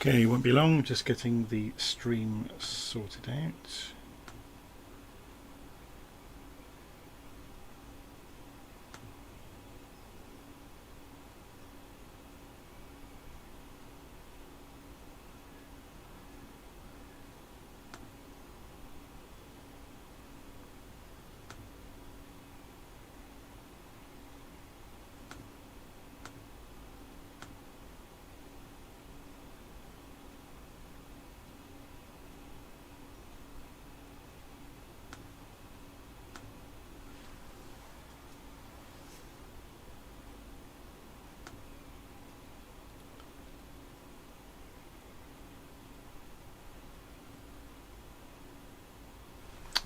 Okay, won't be long, just getting the stream sorted out.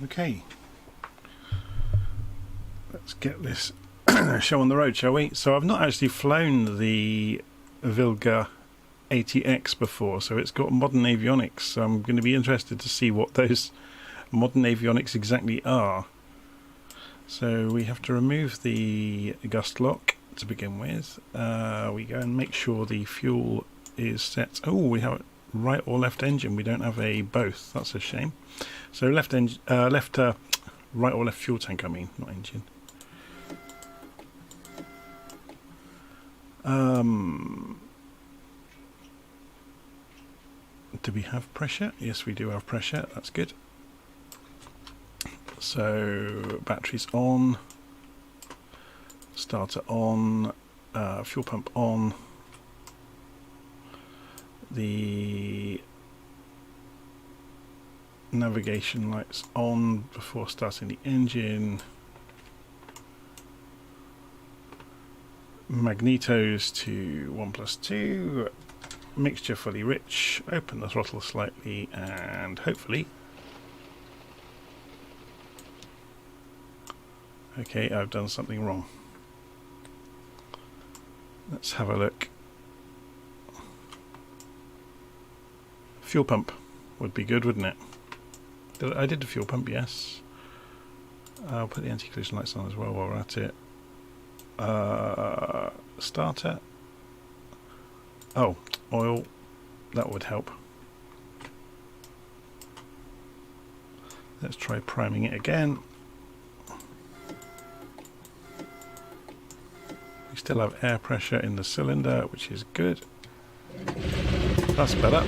Okay, let's get this show on the road, shall we? So I've not actually flown the Wilga 80X before, so it's got modern avionics, so I'm going to be interested to see what those modern avionics exactly are. So we have to remove the gust lock to begin with. We go and make sure the fuel is set. Oh, we have right or left engine. We don't have a both. That's a shame. So right or left fuel tank, I mean, not engine. Do we have pressure? Yes, we do have pressure. That's good. So batteries on, starter on, fuel pump on. The navigation lights on before starting the engine. Magnetos to 1+2. Mixture fully rich. Open the throttle slightly and hopefully. Okay, I've done something wrong. Let's have a look. Fuel pump would be good, wouldn't it? I did the fuel pump, yes. I'll put the anti-collision lights on as well while we're at it. Starter. Oh, oil. That would help. Let's try priming it again. We still have air pressure in the cylinder, which is good. That's better.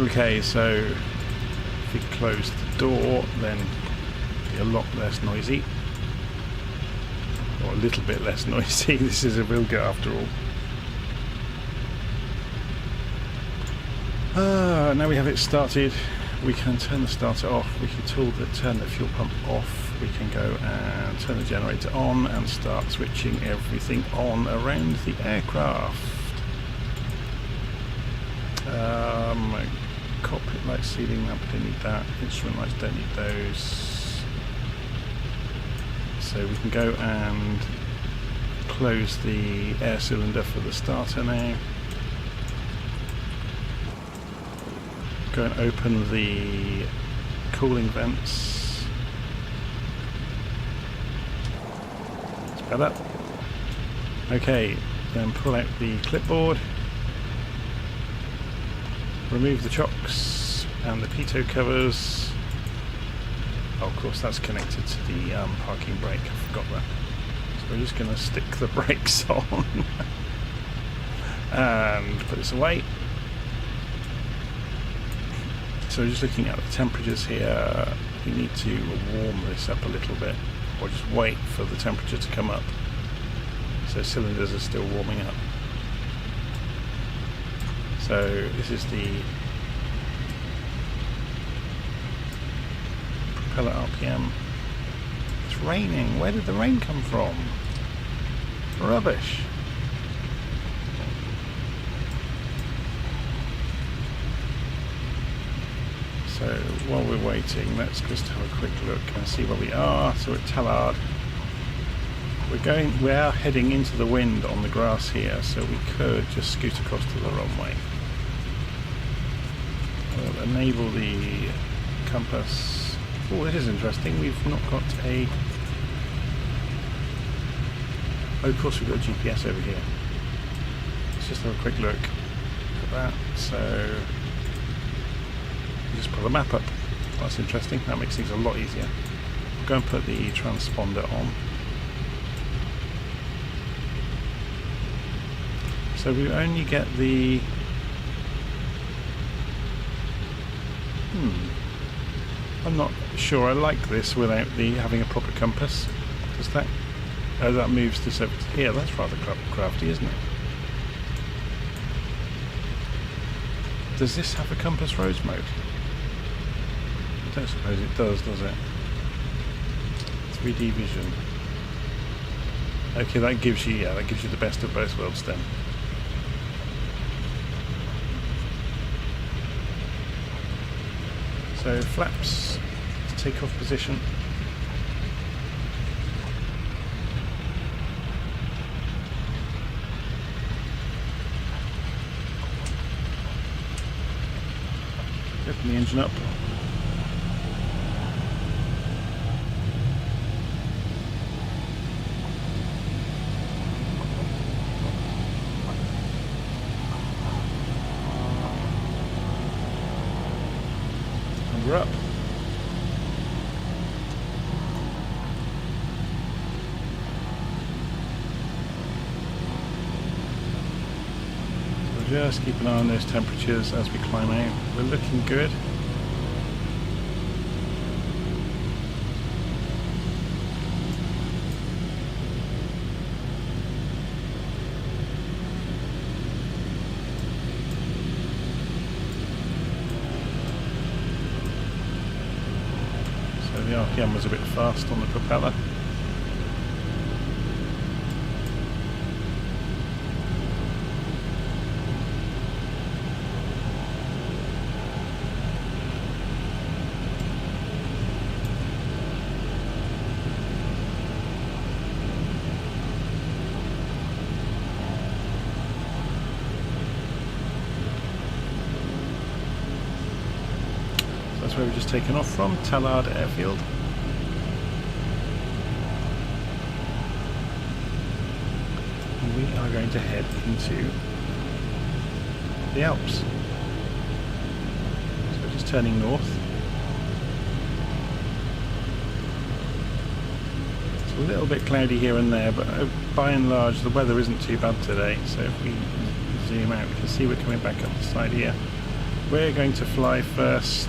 Okay, so if we close the door, then it'll be a lot less noisy. Or a little bit less noisy. This is a Wilga after all. Now we have it started. We can turn the starter off. We can turn the fuel pump off. We can go and turn the generator on and start switching everything on around the aircraft. Cockpit light, ceiling lamp, don't need that. Instrument lights, don't need those. So we can go and close the air cylinder for the starter now. Go and open the cooling vents. That's better. Okay, then pull out the clipboard. Remove the chocks and the pitot covers. Oh, of course, that's connected to the parking brake. I forgot that. So we're just going to stick the brakes on and put this away. So just looking at the temperatures here, we need to warm this up a little bit, or just wait for the temperature to come up. So cylinders are still warming up. So this is the propeller RPM. It's raining. Where did the rain come from? Rubbish. So while we're waiting, let's just have a quick look and see where we are. So we're at Tallard. We are heading into the wind on the grass here, so we could just scoot across to the runway. We'll enable the compass. Oh, this is interesting. We've not got a Oh, of course we've got a GPS over here. Let's just have a quick look at that. So just pull the map up. That's interesting. That makes things a lot easier. I'll go and put the transponder on. So we only get the... I'm not sure I like this without the having a proper compass. Does that... Oh, that moves this over to here. That's rather crafty, isn't it? Does this have a compass rose mode? I don't suppose it does it? 3D vision. Okay, that gives you, that gives you the best of both worlds then. So flaps, takeoff position. Open the engine up. And we're up. Just keep an eye on those temperatures as we climb out. We're looking good. So the RPM was a bit fast on the propeller. That's where we've just taken off from, Tallard airfield. And we are going to head into the Alps. So we're just turning north. It's a little bit cloudy here and there, but by and large the weather isn't too bad today. So if we zoom out, we can see we're coming back up the side here. We're going to fly first,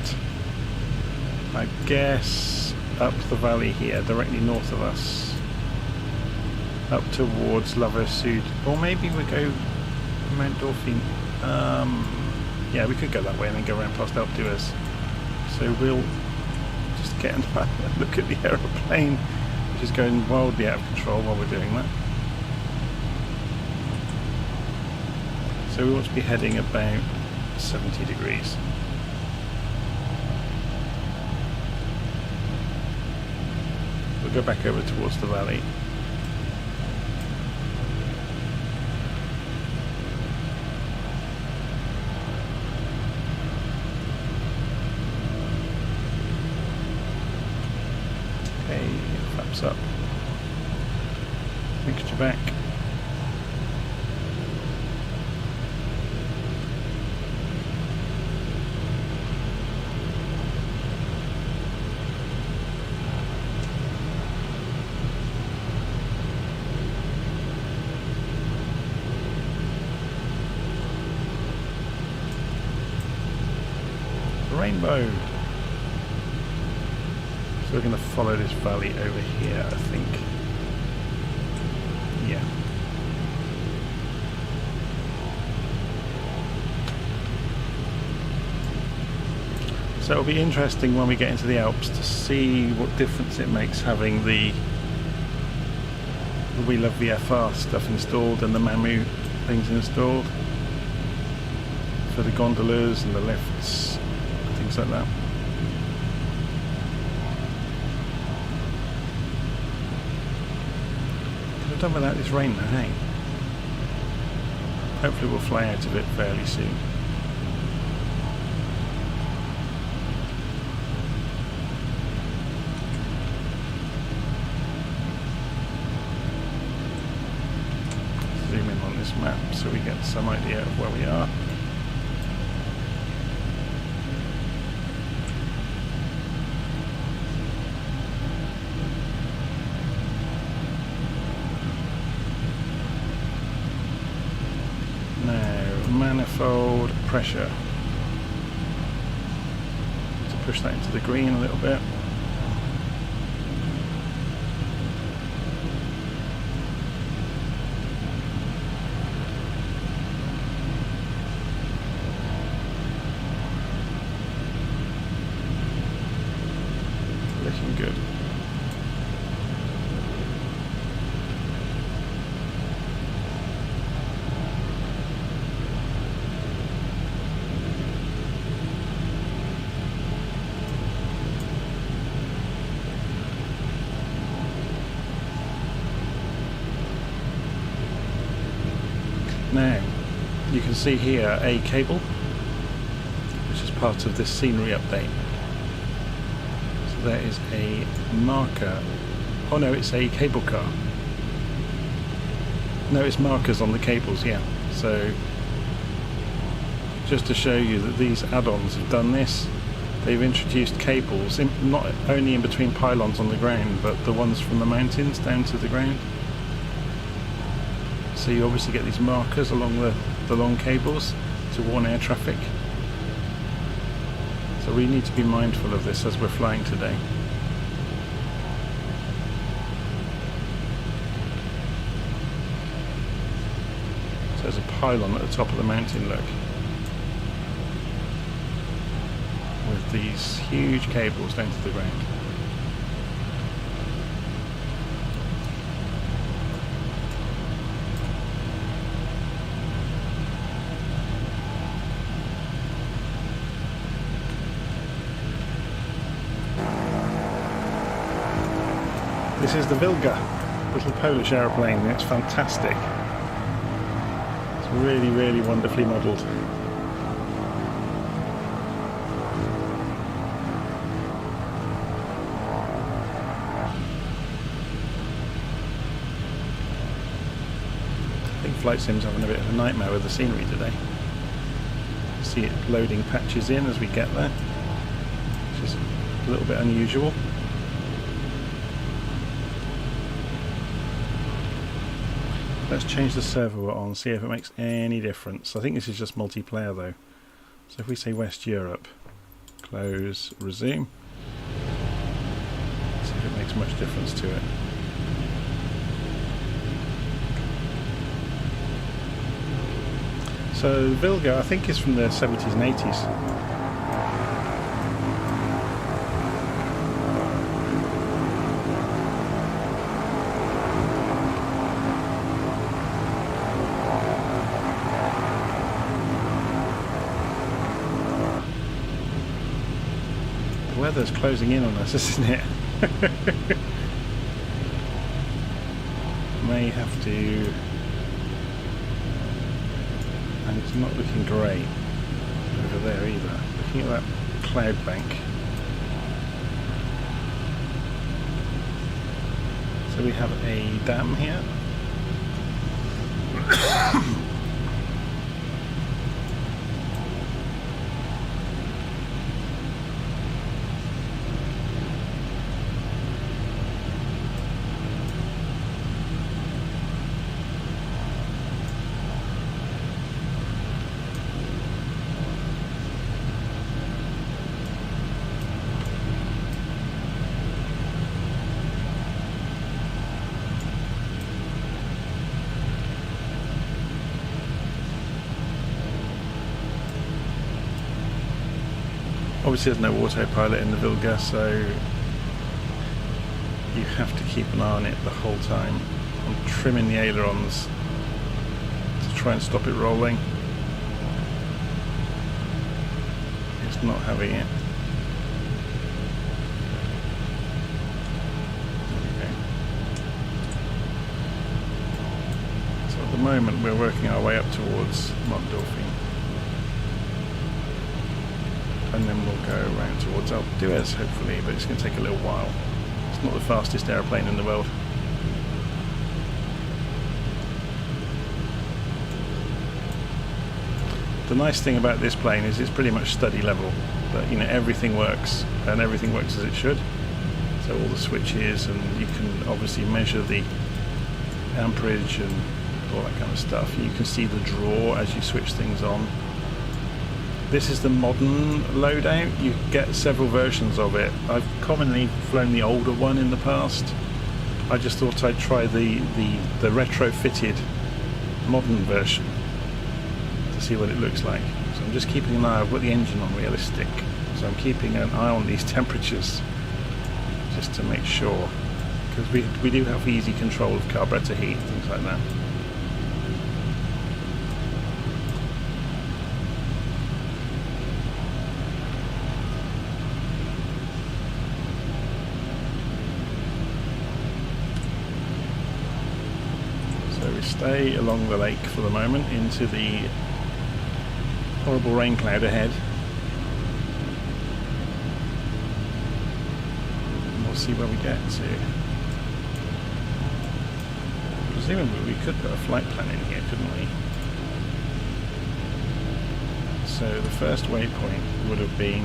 I guess, up the valley here, directly north of us, up towards Lover Sud, or maybe we go Mount Dauphine. Yeah, we could go that way and then go around past Alpe d'Huez. So we'll just get and look at the aeroplane, which is going wildly out of control while we're doing that. So we want to be heading about 70 degrees. We'll go back over towards the valley. Okay, flaps up. Mixture back. Rainbow. So we're going to follow this valley over here, I think. Yeah. So it'll be interesting when we get into the Alps to see what difference it makes having the WeLoveVFR stuff installed and the Mamu things installed for the gondolas and the lifts. Things like that. Could have done without this rain though, hey? Hopefully we'll fly out of it fairly soon. zoom in on this map so we get some idea of where we are. Manifold pressure. To push that into the green a little bit. Looking good. Now, you can see here a cable, which is part of this scenery update. So there is a marker. Oh no, it's a cable car. No, it's markers on the cables, yeah. So, just to show you that these add-ons have done this, they've introduced cables, not only in between pylons on the ground, but the ones from the mountains down to the ground. So you obviously get these markers along the long cables to warn air traffic. So we need to be mindful of this as we're flying today. So there's a pylon at the top of the mountain, look. With these huge cables down to the ground. This is the Wilga, little Polish aeroplane, and it's fantastic. It's really, really wonderfully modelled. I think Flight Sim's having a bit of a nightmare with the scenery today. See it loading patches in as we get there, which is a little bit unusual. Let's change the server we're on, see if it makes any difference. I think this is just multiplayer though. So if we say West Europe, close, resume. See if it makes much difference to it. So Wilga, I think, is from the 70s and 80s. The weather's closing in on us, isn't it? May have to, and it's not looking great over there either. Looking at that cloud bank. So we have a dam here. Obviously there's no autopilot in the Wilga, so you have to keep an eye on it the whole time. I'm trimming the ailerons to try and stop it rolling. It's not having it. Okay. So at the moment we're working our way up towards Mondorfi. And then we'll go around towards Alpe d'Huez hopefully, but it's going to take a little while. It's not the fastest aeroplane in the world. The nice thing about this plane is it's pretty much study level, but you know, everything works, and everything works as it should. So all the switches, and you can obviously measure the amperage and all that kind of stuff. You can see the draw as you switch things on. This is the modern loadout. You get several versions of it. I've commonly flown the older one in the past. I just thought I'd try the retrofitted modern version to see what it looks like. So I'm just keeping an eye. I've got the engine on realistic, so I'm keeping an eye on these temperatures just to make sure, because we do have easy control of carburetor heat and things like that. So we stay along the lake for the moment into the horrible rain cloud ahead. And we'll see where we get to. Presumably we could put a flight plan in here, couldn't we? So the first waypoint would have been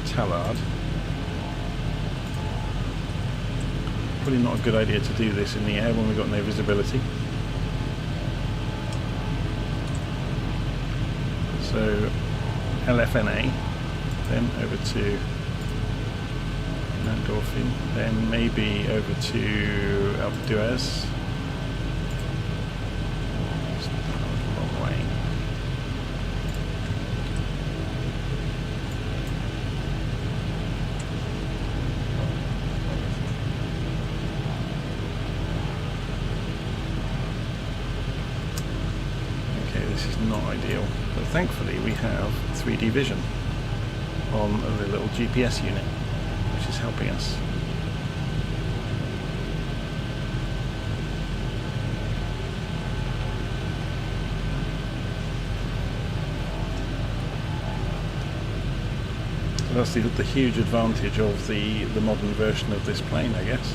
Tallard. Probably not a good idea to do this in the air when we've got no visibility. So LFNA, then over to Dolphin, then maybe over to Alpe d'Huez. Wrong way. Okay, this is not ideal. But thankfully we have 3D vision on the little GPS unit, which is helping us. So that's the huge advantage of the modern version of this plane, I guess.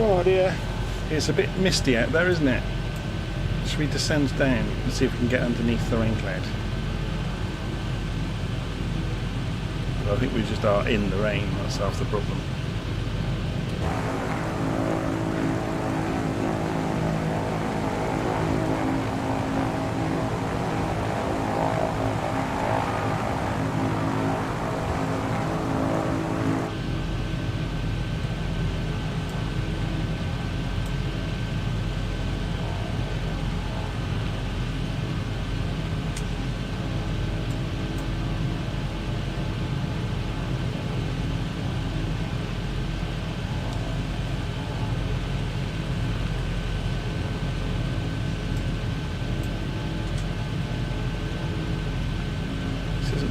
Oh dear, it's a bit misty out there, isn't it? Should we descend down and see if we can get underneath the rain cloud? Well, I think we just are in the rain, that's half the problem.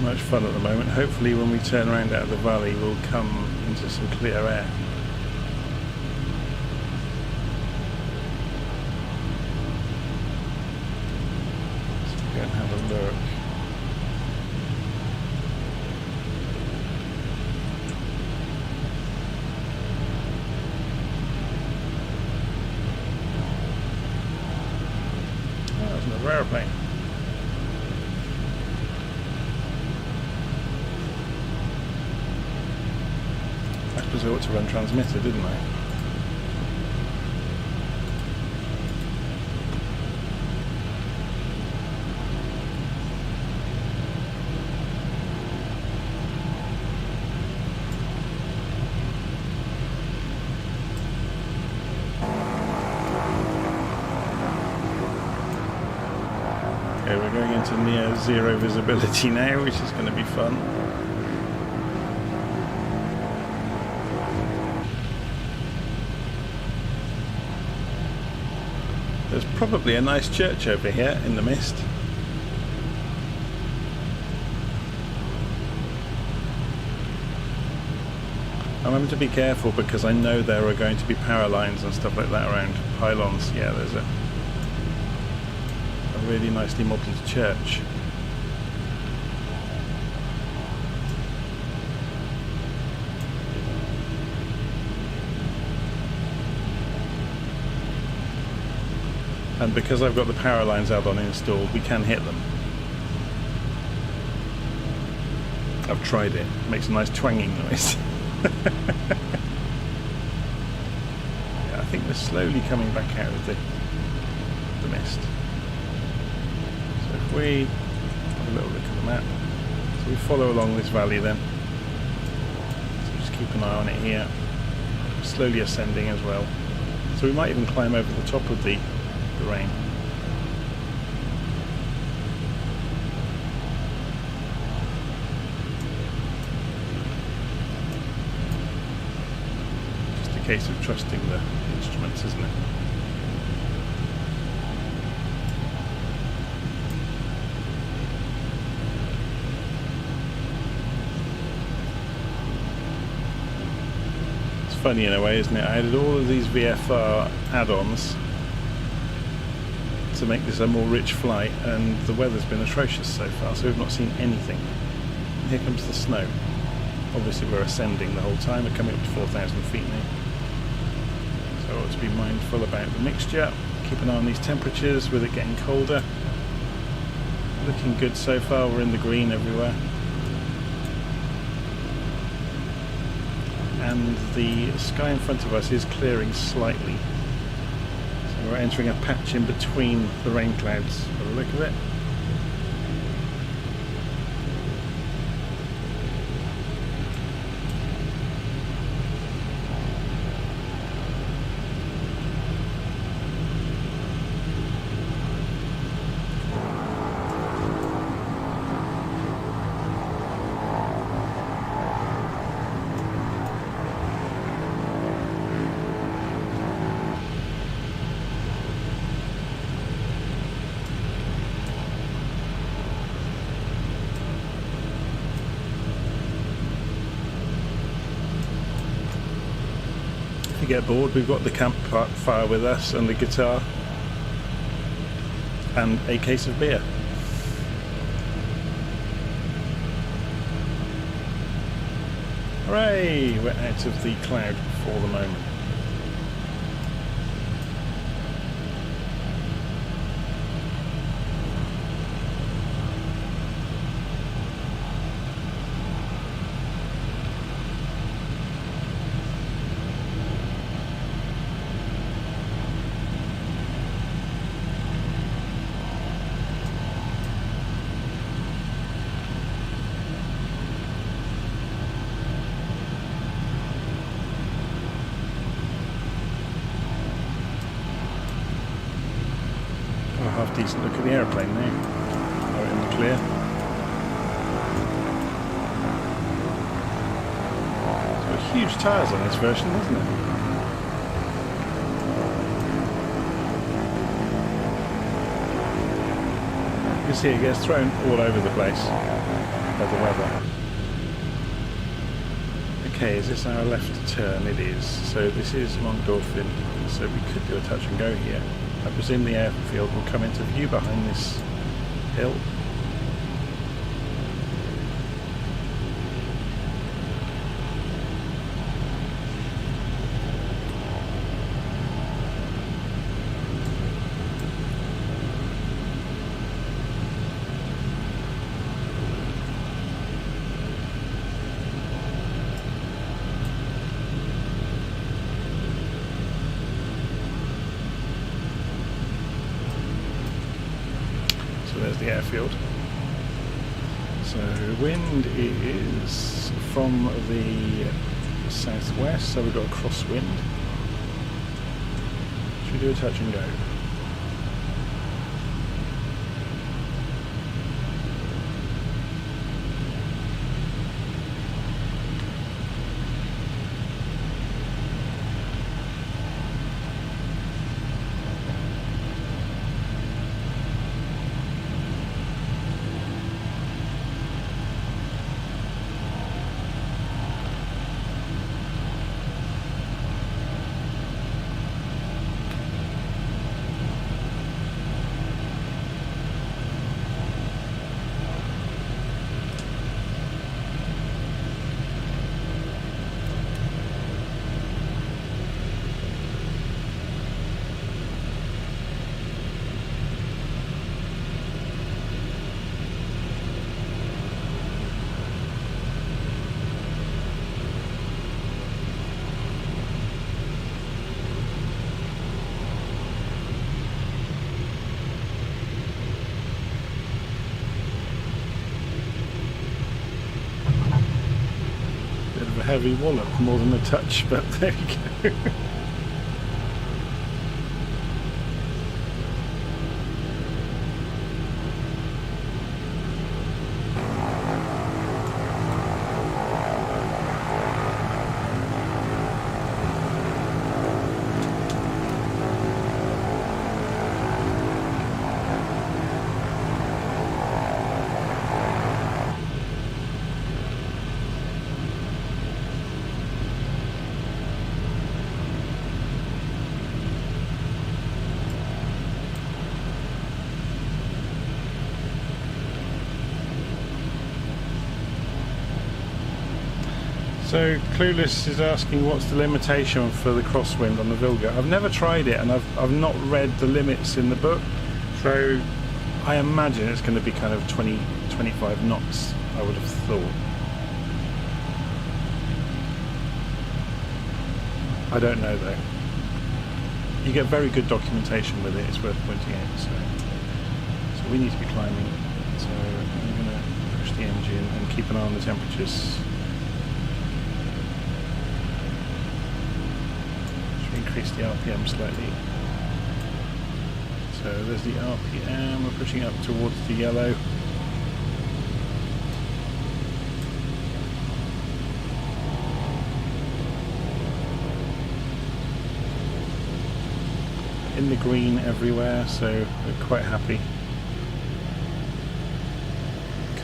Much fun at the moment. Hopefully when we turn around out of the valley we'll come into some clear air. So we'll go and have a look. Oh, there's another aeroplane. I ought to run transmitter, didn't I? Okay, we're going into near zero visibility now, which is going to be fun. There's probably a nice church over here in the mist. I'm having to be careful because I know there are going to be power lines and stuff like that around. Pylons, yeah, there's a really nicely modelled church. And because I've got the powerlines add-on installed, we can hit them. I've tried it. It makes a nice twanging noise. Yeah, I think we're slowly coming back out of the mist. So if we have a little look at the map, so we follow along this valley then. So just keep an eye on it here. Slowly ascending as well. So we might even climb over the top of the rain. Just a case of trusting the instruments, isn't it? It's funny in a way, isn't it? I added all of these VFR add-ons to make this a more rich flight, and the weather's been atrocious so far, so we've not seen anything. And here comes the snow. Obviously we're ascending the whole time, we're coming up to 4,000 feet now. So I ought to be mindful about the mixture, keep an eye on these temperatures with it getting colder. Looking good so far, we're in the green everywhere. And the sky in front of us is clearing slightly. We're entering a patch in between the rain clouds, by the look of it. If you get bored, we've got the campfire with us and the guitar and a case of beer. Hooray! We're out of the cloud for the moment. Half decent look at the aeroplane now. Out in the clear. So huge tyres on this version, isn't it? You can see it gets thrown all over the place by the weather. Okay, is this our left turn? It is. So this is Mondorfin. So we could do a touch and go here. I presume the airfield will come into view behind this hill. There's the airfield. So wind is from the southwest, so we've got a crosswind. Should we do a touch and go? heavy wallop more than a touch, but there you go. So Clueless is asking what's the limitation for the crosswind on the Wilga. I've never tried it, and I've not read the limits in the book, so I imagine it's going to be kind of 20-25 knots, I would have thought. I don't know though. You get very good documentation with it, it's worth pointing out. So we need to be climbing, so I'm going to push the engine and keep an eye on the temperatures. Increase the RPM slightly. So there's the RPM, we're pushing up towards the yellow. In the green everywhere, so we're quite happy.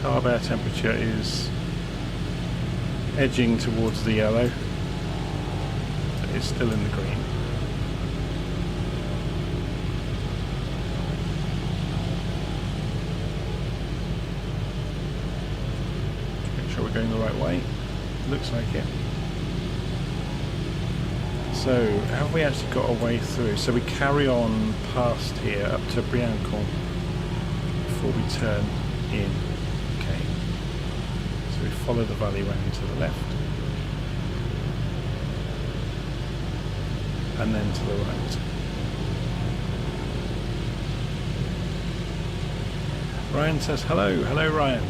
Carb air temperature is edging towards the yellow, but it's still in the green. Going the right way, looks like it. So have we actually got a way through? So we carry on past here up to Briançon before we turn in. Okay, so we follow the valley round to the left and then to the right. Ryan says hello. Hello Ryan.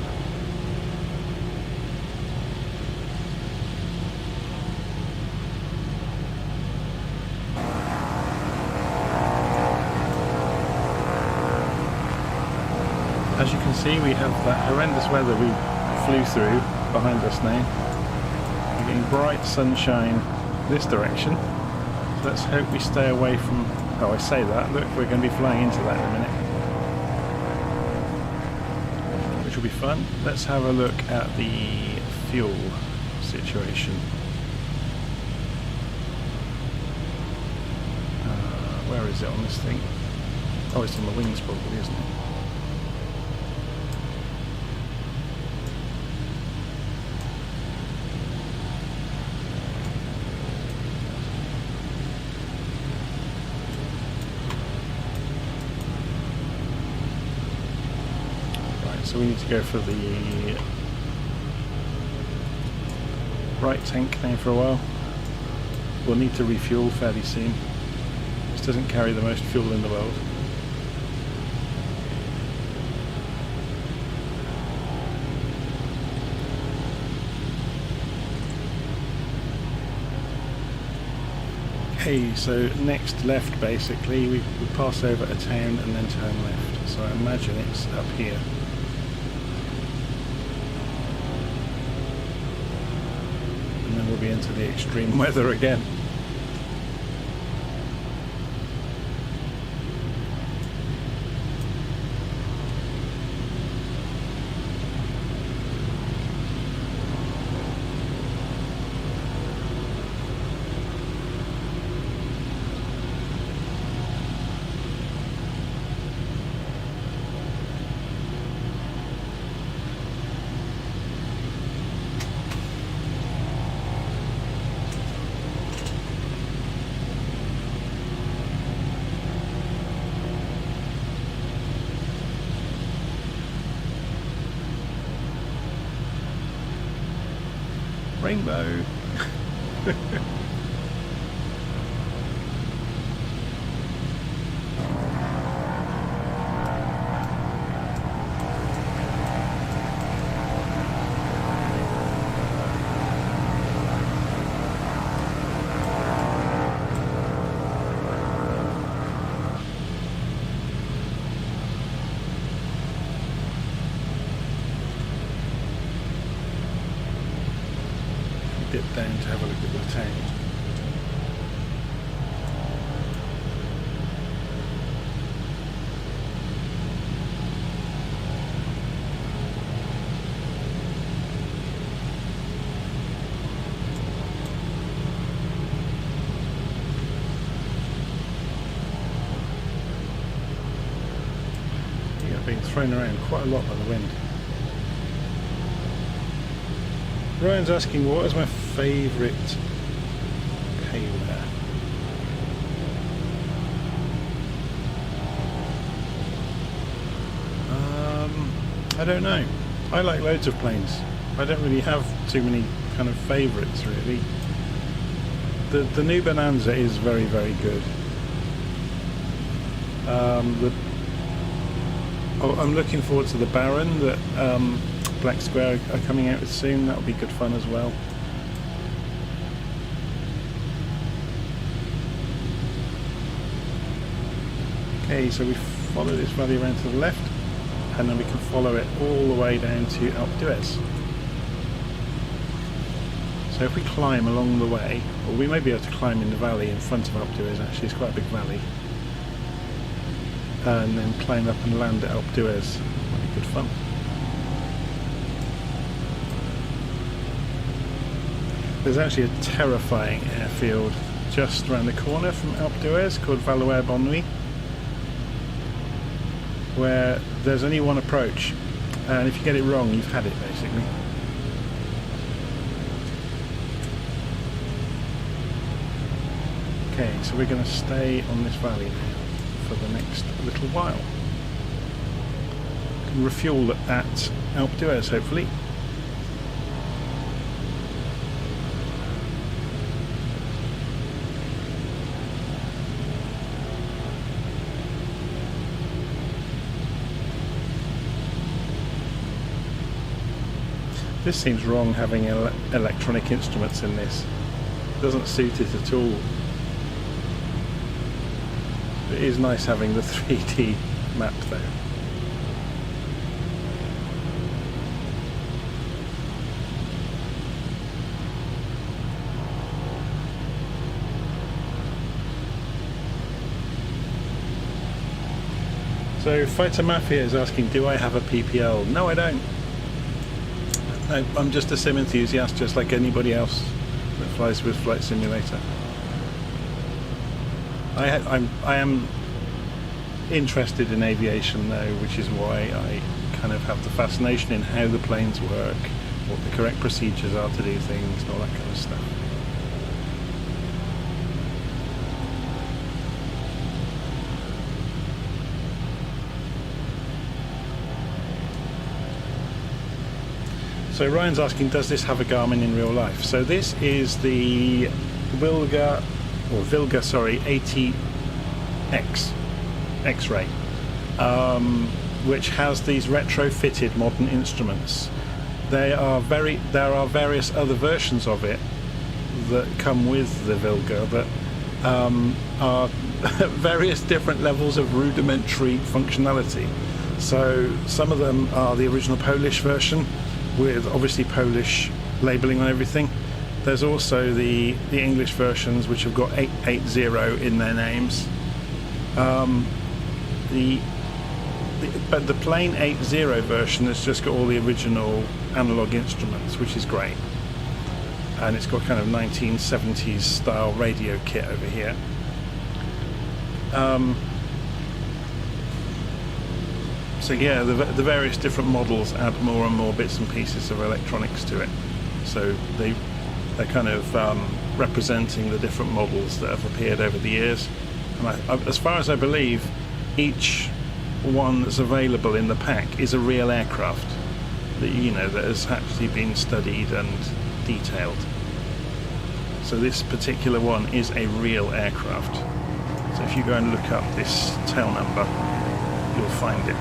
As you can see, we have that horrendous weather we flew through behind us now. We're getting bright sunshine this direction. So let's hope we stay away from... Oh, I say that. Look, we're going to be flying into that in a minute, which will be fun. Let's have a look at the fuel situation. Where is it on this thing? Oh, it's on the wings probably, isn't it? So we need to go for the right tank now for a while. We'll need to refuel fairly soon. This doesn't carry the most fuel in the world. Okay, so next left basically, we pass over a town and then turn left. So I imagine it's up here. We'll be into the extreme weather again. Rainbow. bit down to have a look at the town. Yeah, being thrown around quite a lot by the wind. Ryan's asking, what is my favourite payware? I don't know. I like loads of planes. I don't really have too many kind of favourites really. The new Bonanza is very, very good. I'm looking forward to the Baron that Black Square are coming out with soon. That'll be good fun as well. Okay, so we follow this valley around to the left, and then we can follow it all the way down to Alpe d'Huez. So if we climb along the way, or we may be able to climb in the valley in front of Alpe d'Huez, actually it's quite a big valley, and then climb up and land at Alpe d'Huez. That'll be good fun. There's actually a terrifying airfield just around the corner from Alpe d'Huez called Valois-Bonnuy, where there's only one approach, and if you get it wrong, you've had it basically. Okay, so we're going to stay on this valley now for the next little while. We can refuel at Alpe d'Huez hopefully. This seems wrong, having electronic instruments in this. It doesn't suit it at all. It is nice having the 3D map though. So Fighter Mafia is asking, do I have a PPL? No, I don't. No, I'm just a sim enthusiast, just like anybody else that flies with Flight Simulator. I am interested in aviation though, which is why I kind of have the fascination in how the planes work, what the correct procedures are to do things, and all that kind of stuff. So Ryan's asking, does this have a Garmin in real life? So this is the Wilga 80X X-ray, which has these retrofitted modern instruments. There are various other versions of it that come with the Wilga that are various different levels of rudimentary functionality. So some of them are the original Polish version, with obviously Polish labelling on everything. There's also the English versions which have got 880 in their names. But the plain 80 version has just got all the original analog instruments, which is great. And it's got kind of 1970s style radio kit over here. So yeah, the various different models add more and more bits and pieces of electronics to it. So they're kind of representing the different models that have appeared over the years. And as far as I believe, each one that's available in the pack is a real aircraft that that has actually been studied and detailed. So this particular one is a real aircraft. So if you go and look up this tail number, you'll find it.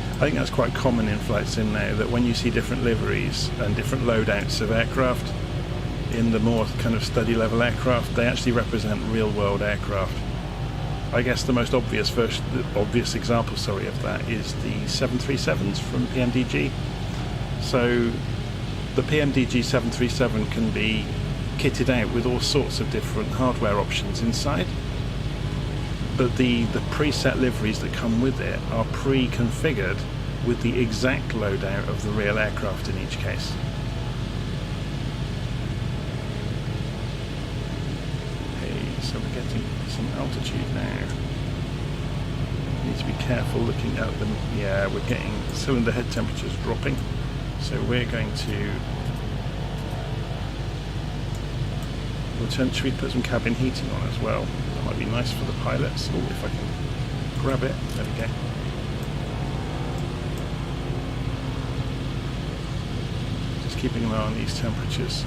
I think that's quite common in flight sim now, that when you see different liveries and different loadouts of aircraft in the more kind of study level aircraft, they actually represent real world aircraft. I guess the most obvious version, the obvious example, sorry, of that is the 737s from PMDG. So the PMDG 737 can be kitted out with all sorts of different hardware options inside, but the preset liveries that come with it are pre-configured with the exact loadout of the real aircraft in each case. Okay, so we're getting some altitude now. Need to be careful looking at them. Yeah, we're getting cylinder head temperatures dropping, so we're going to should we put some cabin heating on as well? That might be nice for the pilots. Oh, if I can grab it. There we go. Just keeping an eye on these temperatures.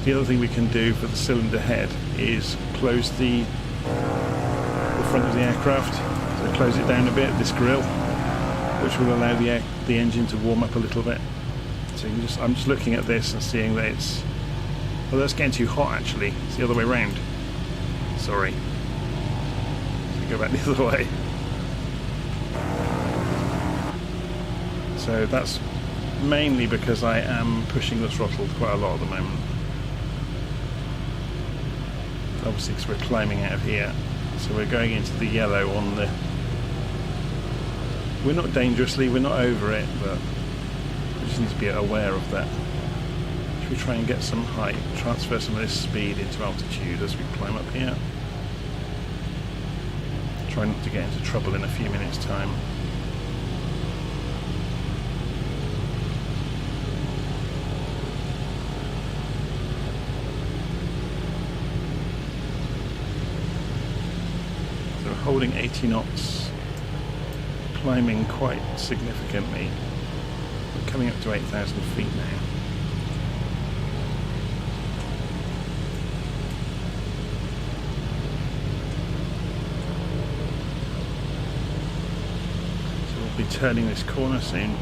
The other thing we can do for the cylinder head is close the front of the aircraft. So close it down a bit, this grille, which will allow the engine to warm up a little bit. So you can I'm just looking at this and seeing that it's... Well, that's getting too hot actually. It's the other way round. Sorry. So go back the other way. So that's mainly because I am pushing the throttle quite a lot at the moment. Obviously because we're climbing out of here. So we're going into the yellow on the... We're not dangerously, we're not over it, but we just need to be aware of that. Should we try and get some height, transfer some of this speed into altitude as we climb up here? Try not to get into trouble in a few minutes' time. So we're holding 80 knots. Climbing quite significantly. We're coming up to 8,000 feet now. So we'll be turning this corner soon.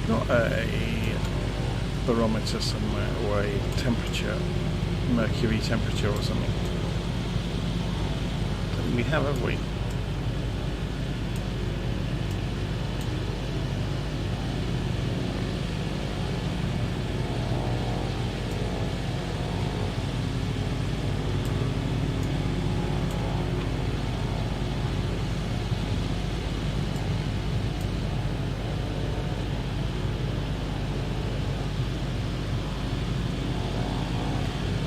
Got a barometer somewhere, or a temperature, mercury temperature or something. Don't think we have we?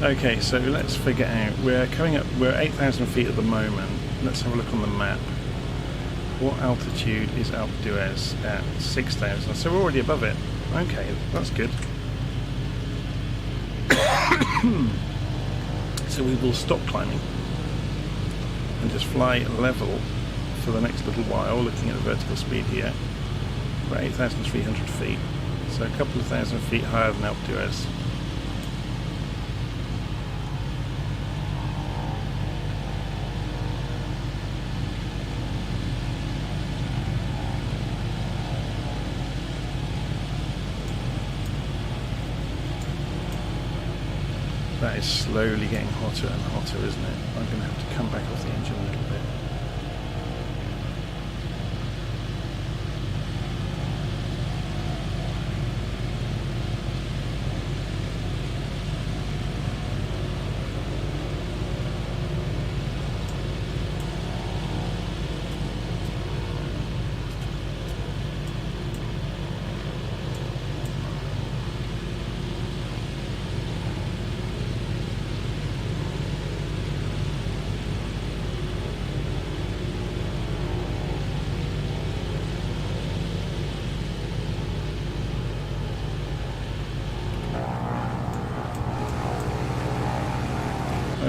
Okay, so let's figure out, we're coming up, we're 8,000 feet at the moment. Let's have a look on the map. What altitude is Alpe d'Huez at? 6,000, so we're already above it. Okay, that's good. So we will stop climbing and just fly level for the next little while, looking at the vertical speed here. We're 8,300 feet, so a couple of thousand feet higher than Alpe d'Huez. That is slowly getting hotter and hotter, isn't it? I'm going to have to come back off the engine a little bit.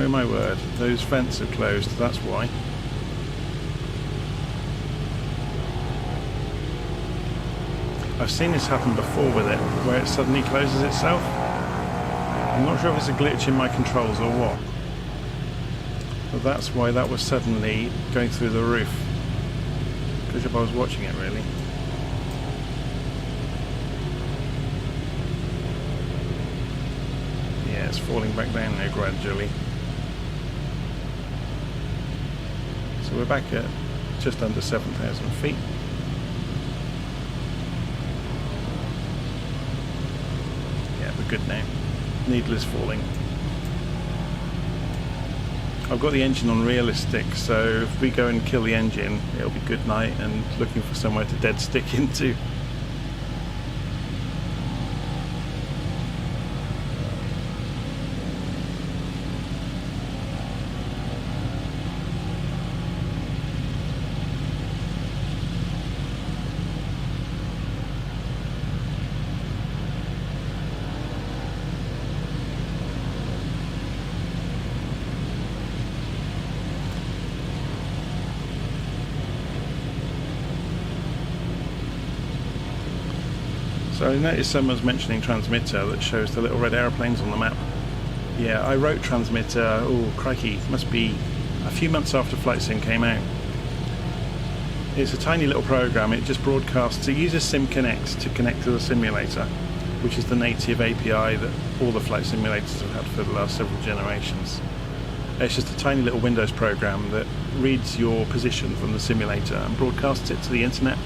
Oh my word, those vents are closed, that's why. I've seen this happen before with it, where it suddenly closes itself. I'm not sure if it's a glitch in my controls or what. But that's why that was suddenly going through the roof. Good job I was watching it, really. Yeah, it's falling back down now gradually. So we're back at just under 7,000 feet. Yeah, we're good now. Needless falling. I've got the engine on realistic, so if we go and kill the engine, it'll be good night and looking for somewhere to dead stick into. So I noticed someone's mentioning transmitter that shows the little red aeroplanes on the map. Yeah, I wrote transmitter, oh crikey, must be a few months after Flight Sim came out. It's a tiny little program, it just broadcasts, it uses SimConnect to connect to the simulator, which is the native API that all the flight simulators have had for the last several generations. It's just a tiny little Windows program that reads your position from the simulator and broadcasts it to the internet.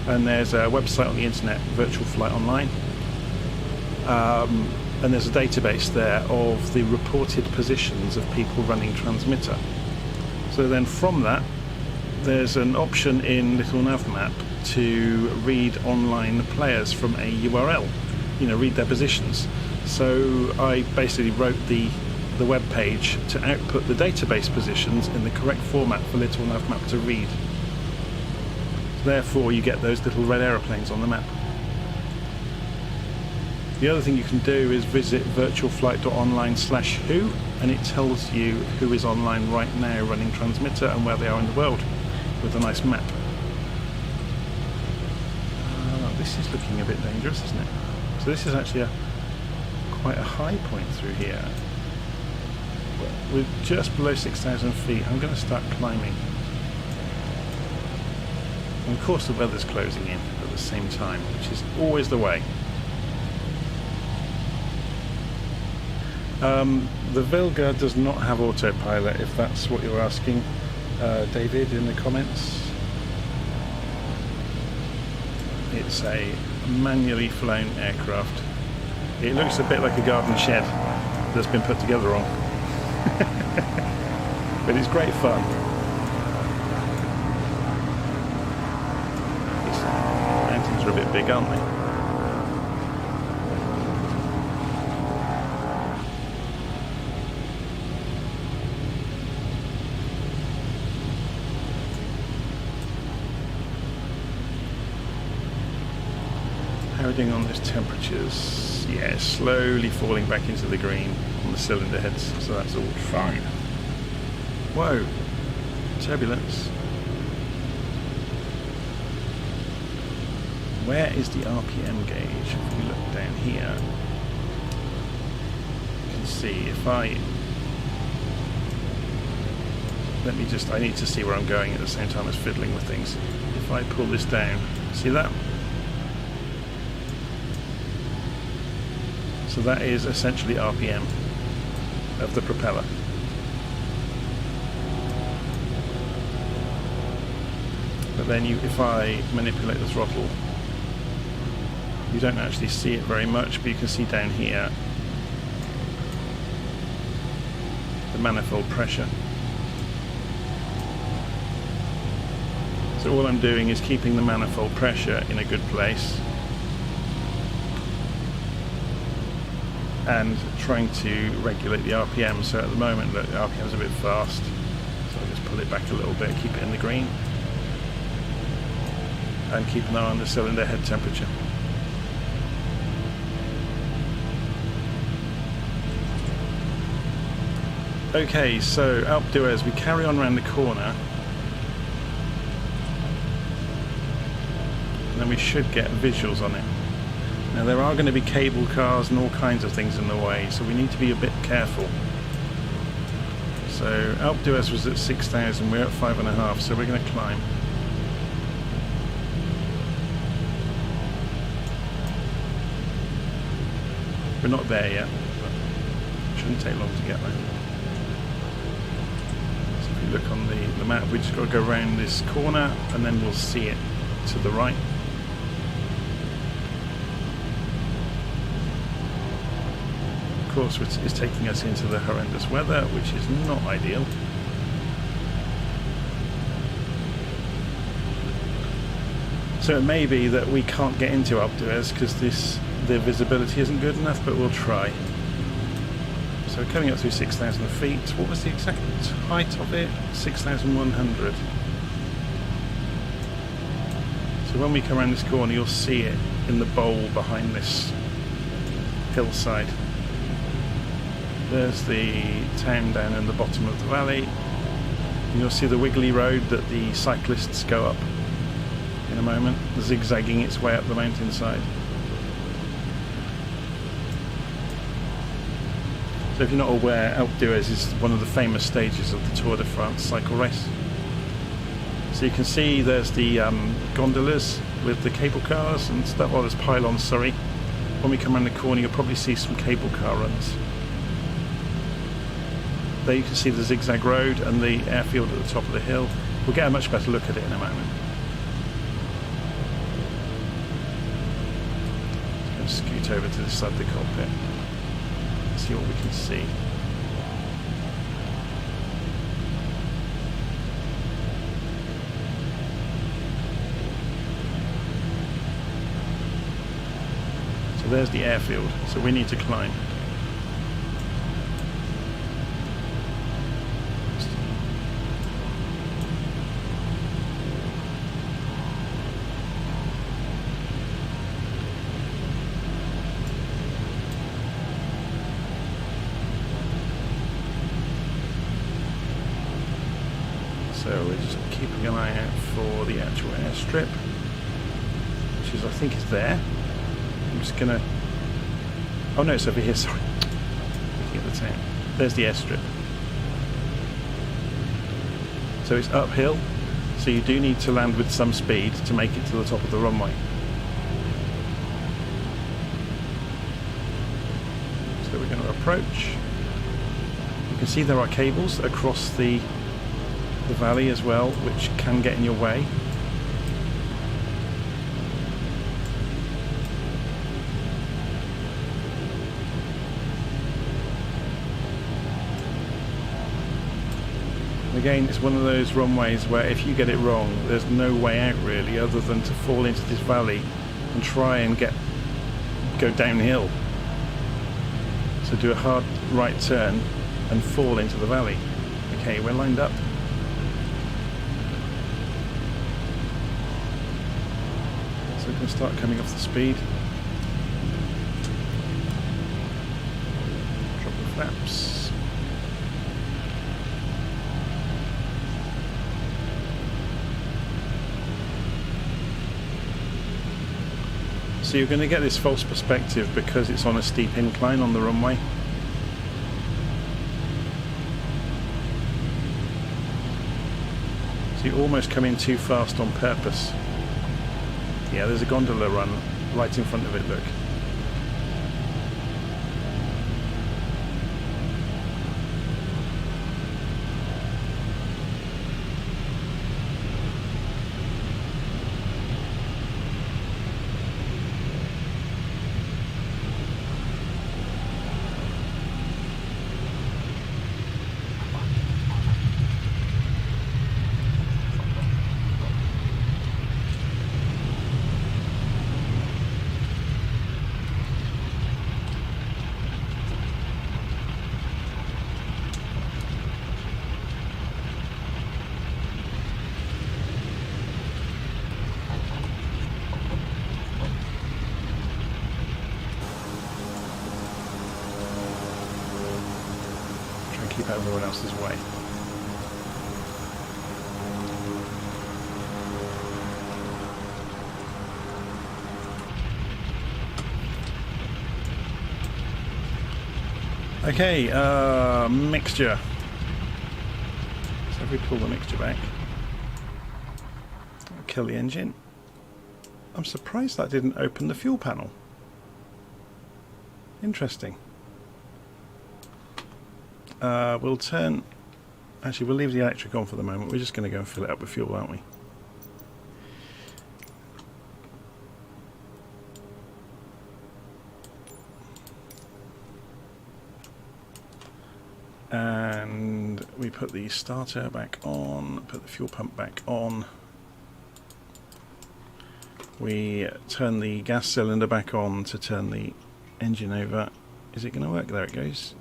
And there's a website on the internet, Virtual Flight Online, and there's a database there of the reported positions of people running transmitter. So then from that, there's an option in Little Navmap to read online players from a URL, you know, read their positions. So I basically wrote the web page to output the database positions in the correct format for Little Navmap to read. Therefore you get those little red aeroplanes on the map. The other thing you can do is visit virtualflight.online/who, and it tells you who is online right now running transmitter and where they are in the world with a nice map. This is looking a bit dangerous, isn't it? So this is actually quite a high point through here. We're just below 6,000 feet. I'm going to start climbing. And of course the weather's closing in at the same time, which is always the way. The Wilga does not have autopilot, if that's what you're asking, David, in the comments. It's a manually flown aircraft. It looks a bit like a garden shed that's been put together wrong. But it's great fun. Are a bit big, aren't they? How are we doing on those temperatures? Yeah, slowly falling back into the green on the cylinder heads, so that's all fine. Whoa, turbulence. Where is the RPM gauge? If we look down here, you can see if I need to see where I'm going at the same time as fiddling with things. If I pull this down, see that? So that is essentially RPM of the propeller. But then if I manipulate the throttle, you don't actually see it very much, but you can see down here the manifold pressure. So all I'm doing is keeping the manifold pressure in a good place and trying to regulate the RPM. So at the moment, look, the RPM is a bit fast, so I just pull it back a little bit, keep it in the green, and keep an eye on the cylinder head temperature. Okay, so Alpe d'Huez, we carry on around the corner. And then we should get visuals on it. Now there are going to be cable cars and all kinds of things in the way, so we need to be a bit careful. So Alpe d'Huez was at 6,000, we're at 5.5, so we're going to climb. We're not there yet, but it shouldn't take long to get there. So if you look on the map, we just got to go around this corner and then we'll see it to the right. Of course, it's taking us into the horrendous weather, which is not ideal. So it may be that we can't get into Alpe d'Huez because the visibility isn't good enough, but we'll try. So we're coming up through 6,000 feet. What was the exact height of it? 6,100. So when we come around this corner, you'll see it in the bowl behind this hillside. There's the town down in the bottom of the valley. And you'll see the wiggly road that the cyclists go up in a moment, zigzagging its way up the mountainside. So if you're not aware, Alpe d'Huez is one of the famous stages of the Tour de France cycle race. So you can see there's the gondolas with the cable cars and stuff, or there's pylons, sorry. When we come around the corner you'll probably see some cable car runs. There you can see the zigzag road and the airfield at the top of the hill. We'll get a much better look at it in a moment. Just going to scoot over to this side of the cockpit. See what we can see. So there's the airfield, so we need to climb. So we're just keeping an eye out for the actual airstrip, which is, I think, is there. I'm just gonna. Oh no, it's over here. Sorry. Looking at the town. There's the airstrip. So it's uphill, so you do need to land with some speed to make it to the top of the runway. So we're going to approach. You can see there are cables across the valley as well, which can get in your way. Again, it's one of those runways where if you get it wrong, there's no way out really other than to fall into this valley and try and go downhill. So do a hard right turn and fall into the valley. Okay, we're lined up. So we can start coming off the speed. Drop the flaps. So you're going to get this false perspective because it's on a steep incline on the runway. So you almost come in too fast on purpose. Yeah, there's a gondola run right in front of it, look. out everyone else's way. Okay, mixture. So if we pull the mixture back, kill the engine. I'm surprised that didn't open the fuel panel. Interesting. We'll turn... Actually, we'll leave the electric on for the moment. We're just going to go and fill it up with fuel, aren't we? And we put the starter back on, put the fuel pump back on. We turn the gas cylinder back on to turn the engine over. Is it going to work? There it goes.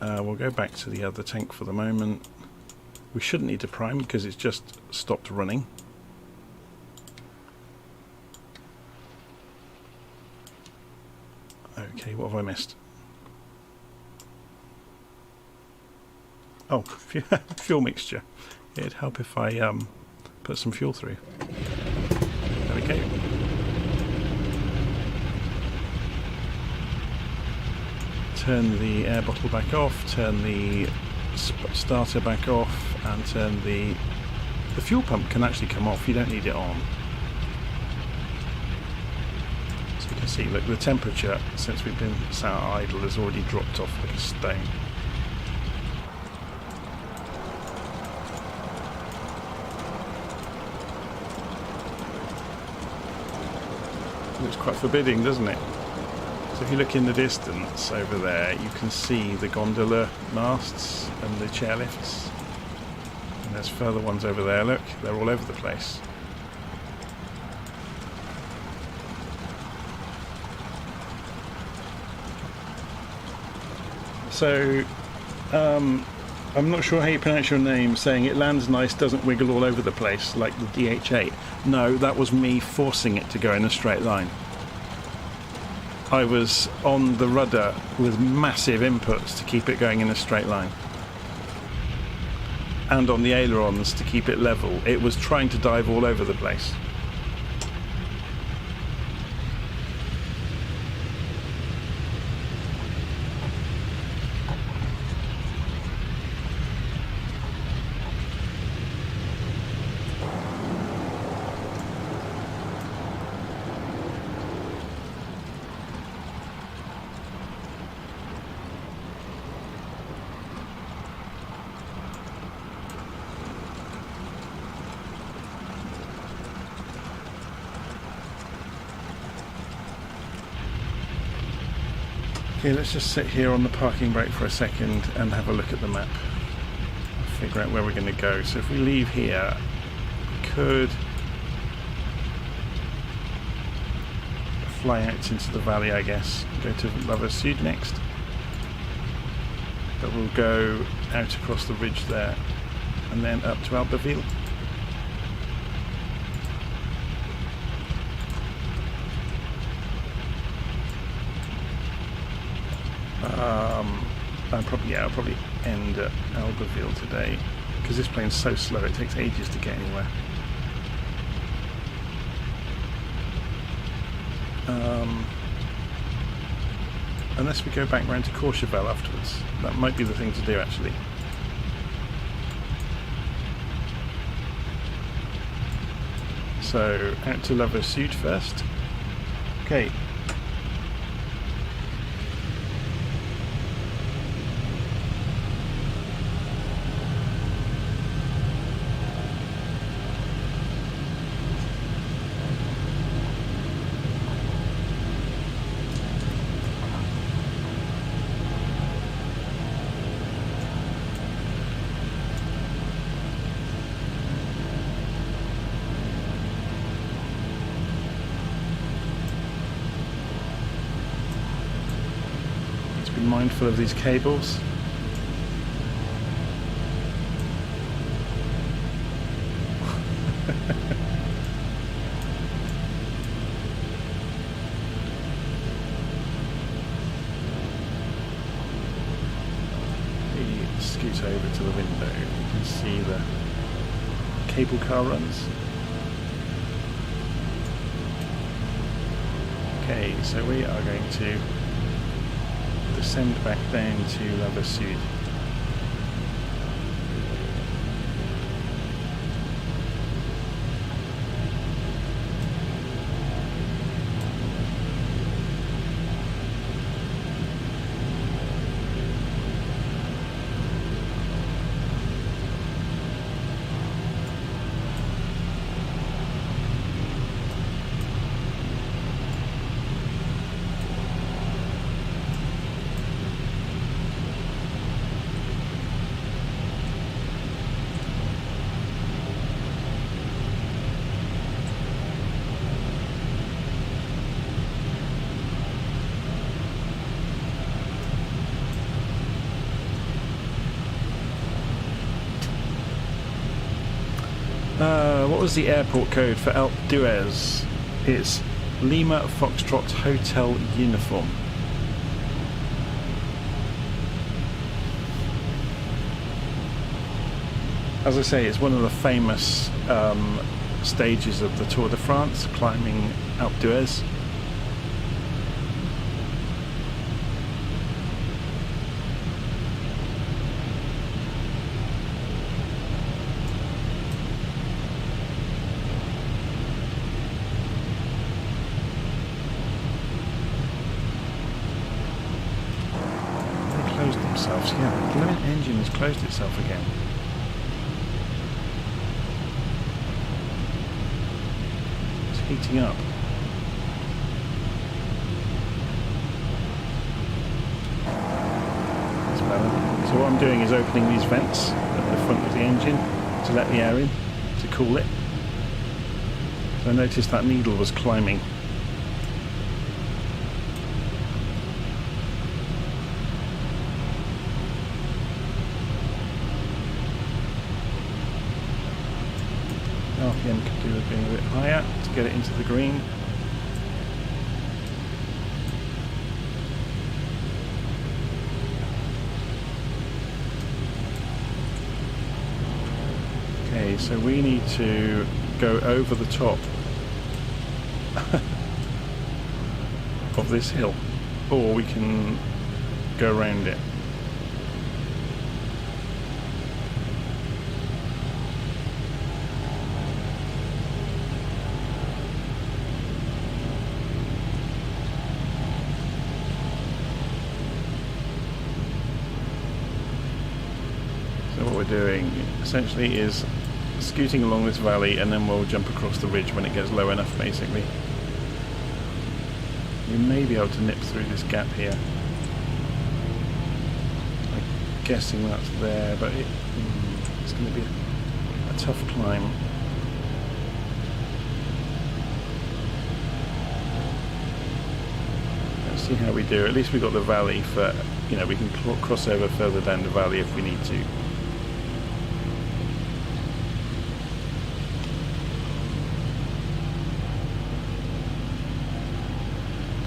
We'll go back to the other tank for the moment. We shouldn't need to prime because it's just stopped running. Okay, what have I missed? Oh, fuel mixture. It'd help if I put some fuel through. There we go. Turn the air bottle back off, turn the starter back off, and turn the fuel pump can actually come off. You don't need it on. So you can see, look, the temperature since we've been sat idle has already dropped off like a stone. Looks quite forbidding, doesn't it? So if you look in the distance over there, you can see the gondola masts and the chairlifts. And there's further ones over there, look, they're all over the place. So, I'm not sure how you pronounce your name, saying it lands nice, doesn't wiggle all over the place like the DH8. No, that was me forcing it to go in a straight line. I was on the rudder with massive inputs to keep it going in a straight line. And on the ailerons to keep it level. It was trying to dive all over the place. Okay, let's just sit here on the parking brake for a second and have a look at the map. Figure out where we're going to go. So if we leave here, we could fly out into the valley, I guess. Go to Lover Sud next. But we'll go out across the ridge there and then up to Alpeville. I'll probably end at Alpeville today because this plane's so slow it takes ages to get anywhere. Unless we go back round to Courchevel afterwards. That might be the thing to do actually. So out to Lover Sud first. Okay. Mindful of these cables. see the cable car runs. Okay, so we are going to descend back down to La Sud. What was the airport code for Alpe d'Huez? It's Lima Foxtrot Hotel Uniform. As I say, it's one of the famous stages of the Tour de France, climbing Alpe d'Huez. Yeah, the blooming engine has closed itself again. It's heating up. That's better. So what I'm doing is opening these vents at the front of the engine to let the air in, to cool it. So I noticed that needle was climbing. RPM could do with being a bit higher to get it into the green. Okay, so we need to go over the top of this hill, or we can go around it. Doing essentially is scooting along this valley, and then we'll jump across the ridge when it gets low enough. Basically, we may be able to nip through this gap here. I'm guessing that's there, but it's going to be a tough climb. Let's see how we do. At least we got the valley for, you know, we can cross over further down the valley if we need to.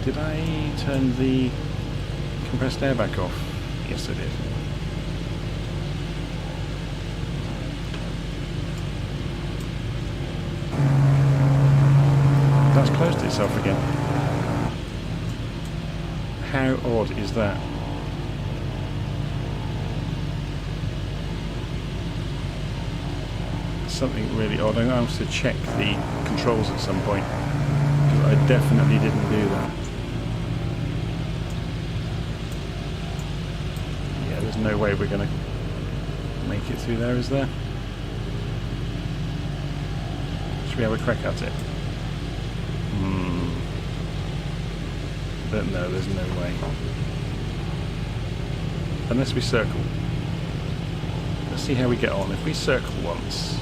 Did I turn the compressed air back off? Yes, I did. That's closed itself again. How odd is that? Something really odd. I'm going to have to check the controls at some point, because I definitely didn't do that. There's no way we're going to make it through there, is there? Should we have a crack at it? But no, there's no way. Unless we circle. Let's see how we get on. If we circle once...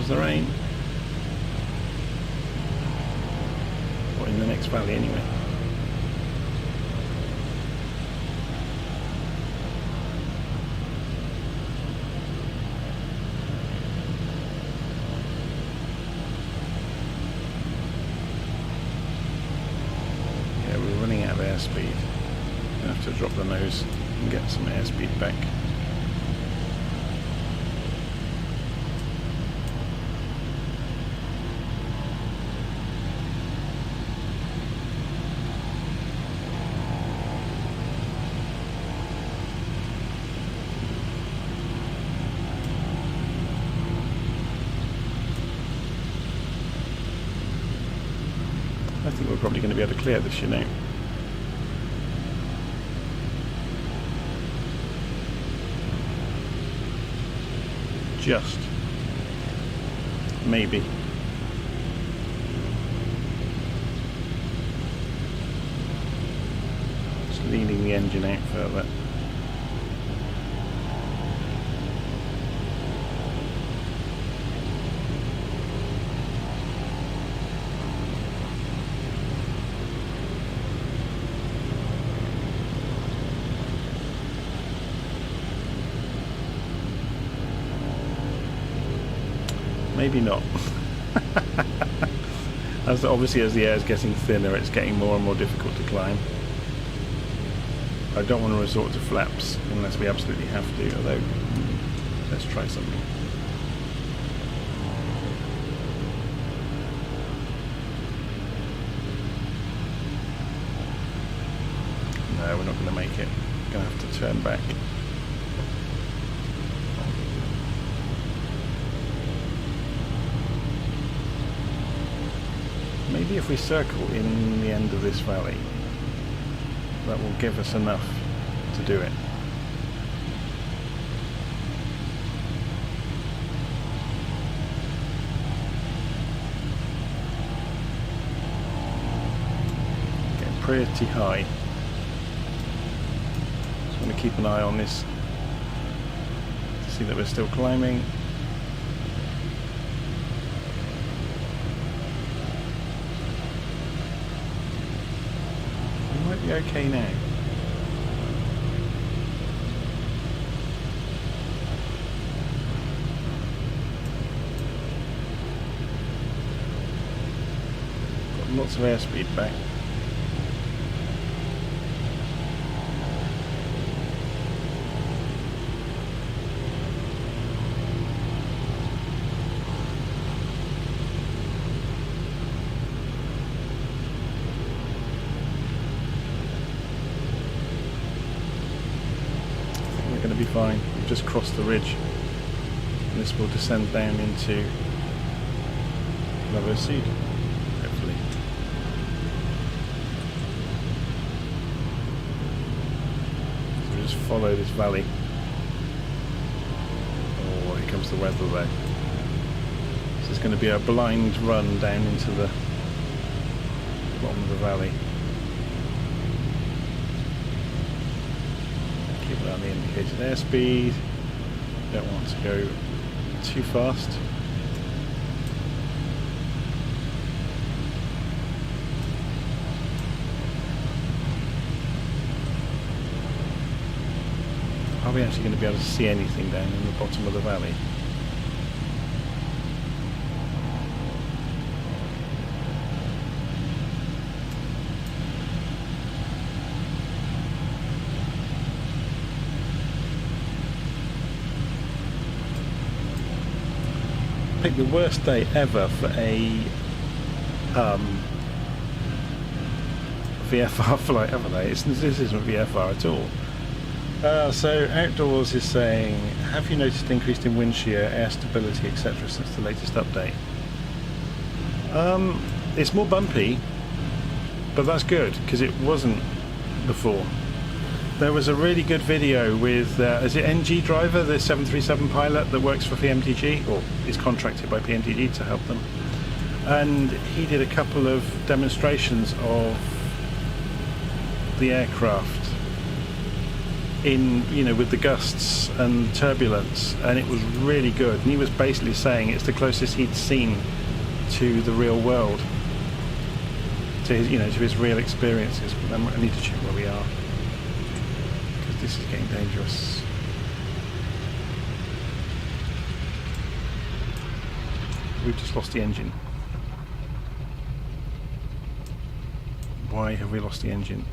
comes the rain. Or in the next valley anyway. Yeah, we're running out of airspeed. Gonna have to drop the nose and get some airspeed back. I think we're probably going to be able to clear this, you know. Just. Maybe. Just leaning the engine out further. Maybe not. Obviously, as the air is getting thinner, it's getting more and more difficult to climb. I don't want to resort to flaps unless we absolutely have to, although let's try something. No, we're not going to make it. We're going to have to turn back. Maybe if we circle in the end of this valley, that will give us enough to do it. Getting pretty high. Just want to keep an eye on this to see that we're still climbing. Okay now. Got lots of airspeed back. Going to be fine. We've just crossed the ridge and this will descend down into Lower Seed, hopefully. So we just follow this valley. Oh, here comes the weather though. This is going to be a blind run down into the bottom of the valley. Keep it on the indicated airspeed. Don't want to go too fast. Are we actually going to be able to see anything down in the bottom of the valley? I think the worst day ever for a VFR flight, haven't they? This isn't VFR at all. So Outdoors is saying, have you noticed increased in wind shear, air stability, etc. since the latest update? It's more bumpy, but that's good because it wasn't before. There was a really good video with, is it NG Driver, the 737 pilot that works for PMTG, or is contracted by PMTG to help them. And he did a couple of demonstrations of the aircraft in, you know, with the gusts and turbulence, and it was really good. And he was basically saying it's the closest he'd seen to the real world, to his, you know, to his real experiences. But I need to check where we are, because this is getting dangerous. We've just lost the engine. Why have we lost the engine?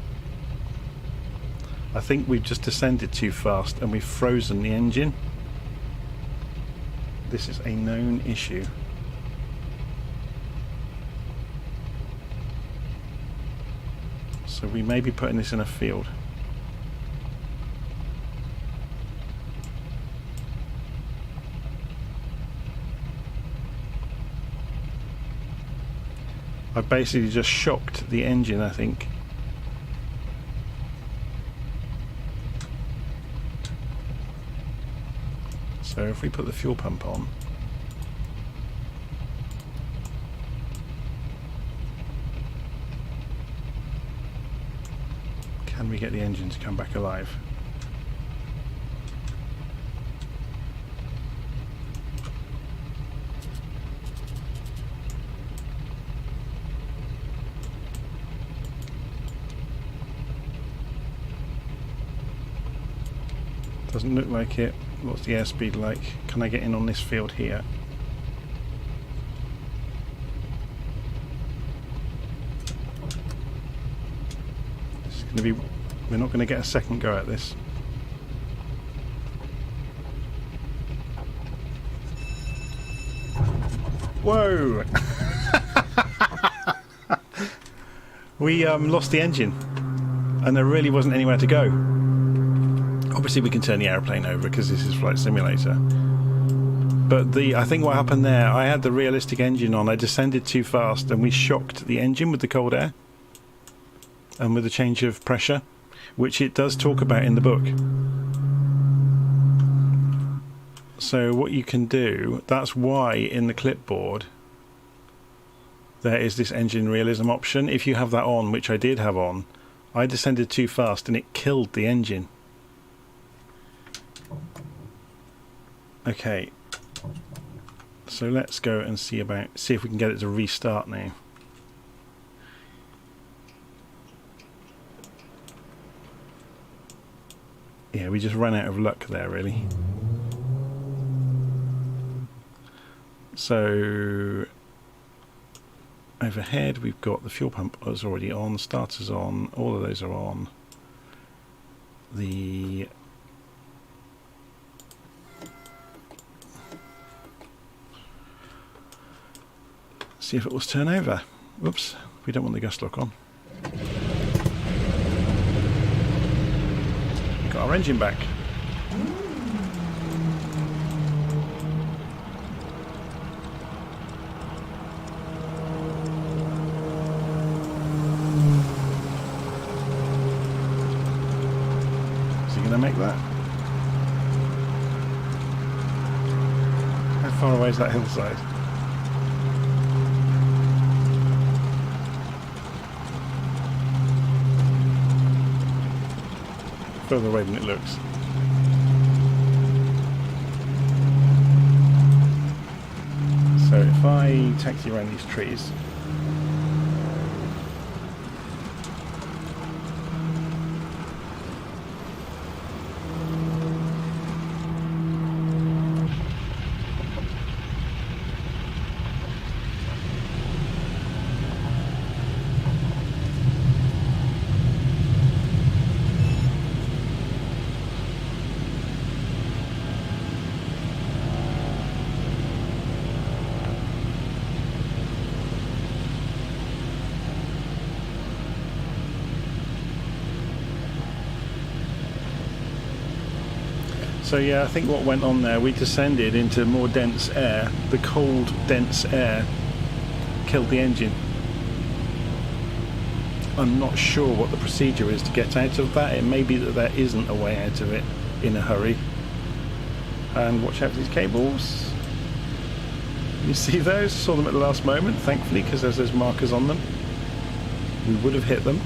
I think we've just descended too fast and we've frozen the engine. This is a known issue. So we may be putting this in a field. I've basically just shocked the engine, I think. So if we put the fuel pump on, can we get the engine to come back alive? Doesn't look like it. What's the airspeed like? Can I get in on this field here? It's going to be... We're not going to get a second go at this. Whoa! We lost the engine, and there really wasn't anywhere to go. Obviously we can turn the aeroplane over because this is Flight Simulator. But I think what happened there, I had the realistic engine on, I descended too fast and we shocked the engine with the cold air and with the change of pressure, which it does talk about in the book. So what you can do, that's why in the clipboard there is this engine realism option. If you have that on, which I did have on, I descended too fast and it killed the engine. Okay, so let's go and see if we can get it to restart now. Yeah, we just ran out of luck there, really. So overhead we've got the fuel pump is already on, starter's on, all of those are on. The see if it will turn over. Whoops, we don't want the gust lock on. Got our engine back. Is he going to make that? How far away is that hillside? Further away than it looks. So if I taxi around these trees, so yeah, I think what went on there, we descended into more dense air. The cold, dense air killed the engine. I'm not sure what the procedure is to get out of that. It may be that there isn't a way out of it in a hurry. And watch out for these cables. You see those? Saw them at the last moment, thankfully, because there's those markers on them. We would have hit them.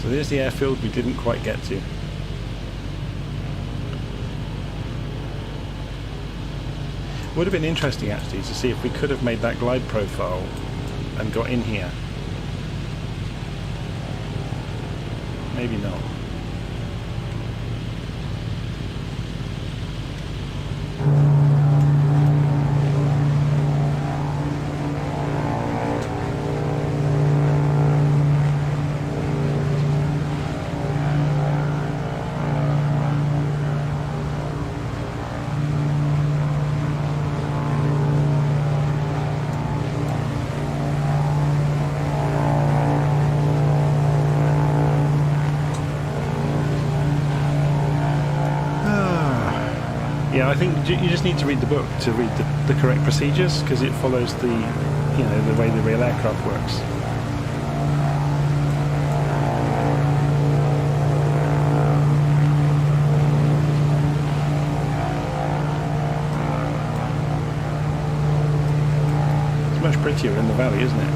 So there's the airfield we didn't quite get to. Would have been interesting actually to see if we could have made that glide profile and got in here. Maybe not. Yeah, I think you just need to read the book to read the correct procedures, because it follows the, you know, the way the real aircraft works. It's much prettier in the valley, isn't it?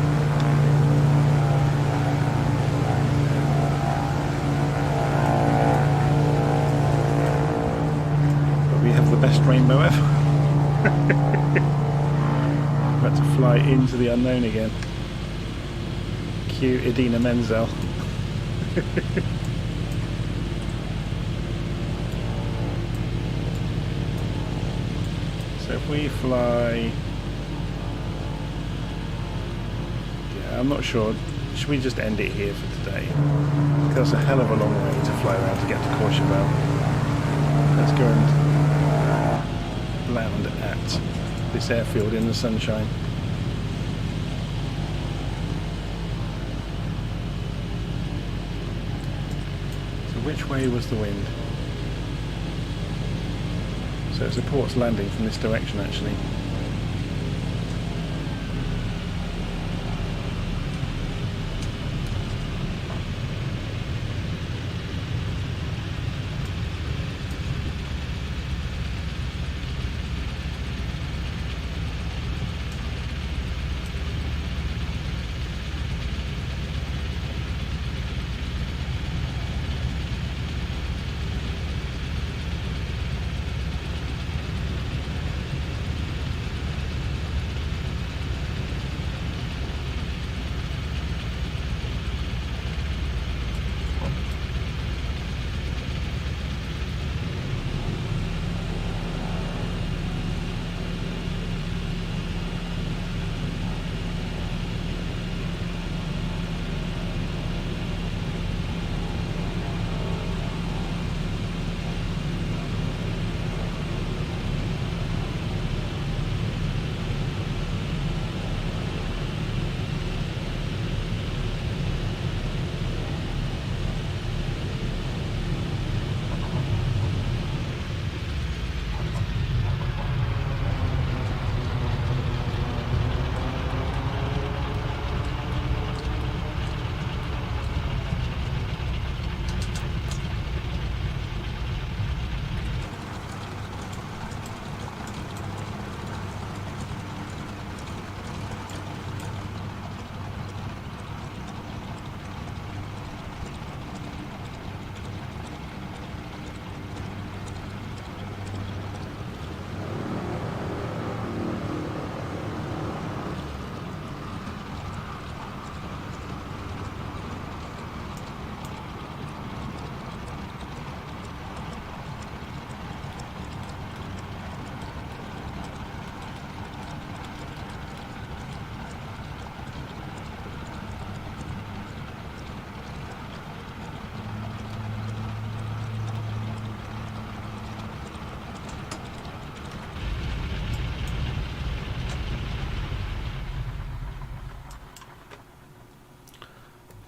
Best rainbow ever. About to fly into the unknown again. Cue Idina Menzel. So if we fly, yeah, I'm not sure. Should we just end it here for today? That's a hell of a long way to fly around to get to Courchevel. Let's go and land at this airfield in the sunshine. So which way was the wind? So it supports landing from this direction actually.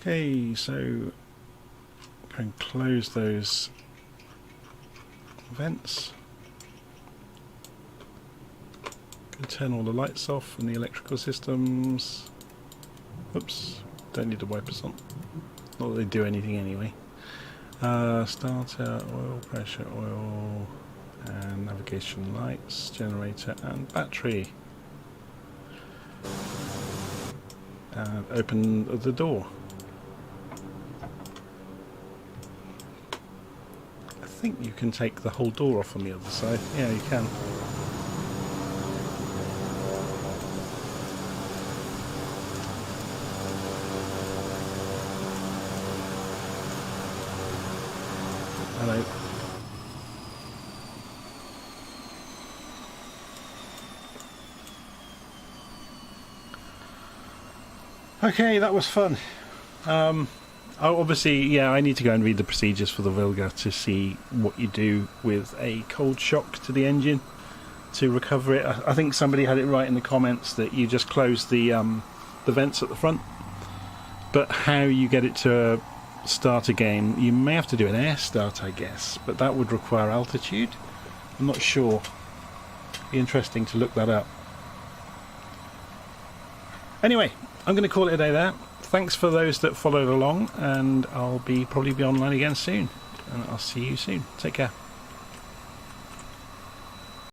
Okay, so go and close those vents. Turn all the lights off and the electrical systems. Oops, don't need the wipers on. Not that they do anything anyway. Starter, oil, pressure, oil, and navigation lights, generator and battery. And open the door. think you can take the whole door off on the other side. Yeah, you can. Hello. Okay, that was fun. Obviously, yeah, I need to go and read the procedures for the Wilga to see what you do with a cold shock to the engine to recover it. I think somebody had it right in the comments that you just close the vents at the front, but how you get it to start again, you may have to do an air start, I guess, but that would require altitude. I'm not sure. Be interesting to look that up. Anyway, I'm going to call it a day there. Thanks for those that followed along, and I'll probably be online again soon, and I'll see you soon. Take care.